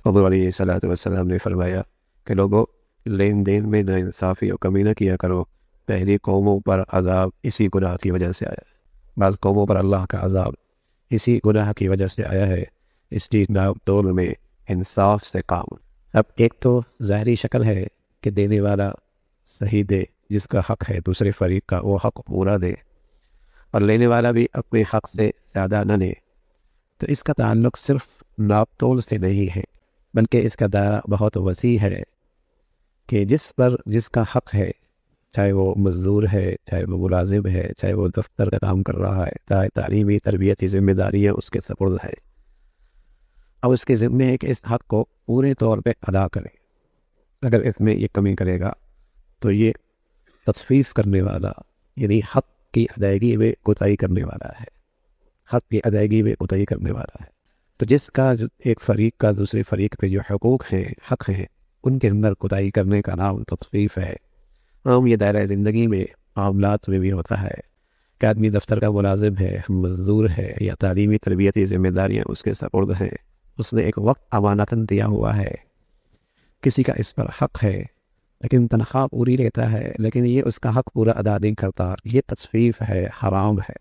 حضور علیہ صلاۃ والسلام نے فرمایا کہ لوگوں، لین دین میں ناانصافی اور کمی نہ کیا کرو، پہلی قوموں پر عذاب اسی گناہ کی وجہ سے آیا ہے، بعض قوموں پر اللہ کا عذاب اسی گناہ کی وجہ سے آیا ہے، اس لیے دور میں انصاف سے کام۔ اب ایک تو ظاہری شکل ہے کہ دینے والا صحیح دے، جس کا حق ہے دوسرے فریق کا وہ حق پورا دے، اور لینے والا بھی اپنے حق سے زیادہ نہ لے۔ تو اس کا تعلق صرف ناپ تول سے نہیں ہے، بلکہ اس کا دائرہ بہت وسیع ہے کہ جس کا حق ہے، چاہے وہ مزدور ہے، چاہے وہ ملازم ہے، چاہے وہ دفتر کا کام کر رہا ہے، چاہے تعلیمی تربیتی ذمہ داریاں اس کے سپرد ہے، اب اس کے ذمہ ہے کہ اس حق کو پورے طور پہ ادا کرے۔ اگر اس میں یہ کمی کرے گا تو یہ تصفیف کرنے والا، یعنی حق کی ادائیگی میں کوتاہی کرنے والا ہے، حق کی ادائیگی میں کوتاہی کرنے والا ہے۔ تو جس کا جو ایک فریق کا دوسرے فریق پہ جو حقوق ہیں، حق ہیں، ان کے اندر کوتاہی کرنے کا نام تصفیف ہے۔ عام یہ دائرہ زندگی میں، معاملات میں بھی ہوتا ہے کہ آدمی دفتر کا ملازم ہے، مزدور ہے، یا تعلیمی تربیتی ذمہ داریاں اس کے سپرد ہیں، اس نے ایک وقت امانتاً دیا ہوا ہے، کسی کا اس پر حق ہے، لیکن تنخواہ پوری لیتا ہے، لیکن یہ اس کا حق پورا ادا نہیں کرتا، یہ تصفیف ہے، حرام ہے،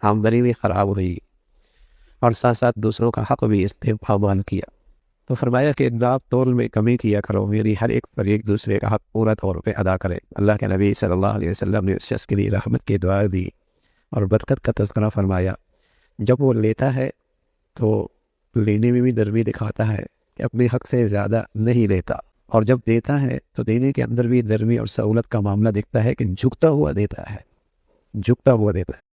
آمدنی بھی خراب ہوئی، اور ساتھ ساتھ دوسروں کا حق بھی اس نے پامال کیا۔ تو فرمایا کہ ناپ تول میں کمی کیا کرو، یعنی ہر ایک فریق دوسرے کا حق پورا طور پہ ادا کرے۔ اللہ کے نبی صلی اللہ علیہ وسلم نے اس شخص کے لیے رحمت کی دعا دی اور برکت کا تذکرہ فرمایا۔ جب وہ لیتا ہے تو لینے میں بھی نرمی دکھاتا ہے کہ اپنے حق سے زیادہ نہیں لیتا، اور جب دیتا ہے تو دینے کے اندر بھی نرمی اور سہولت کا معاملہ دکھتا ہے کہ جھکتا ہوا دیتا ہے، جھکتا ہوا دیتا ہے۔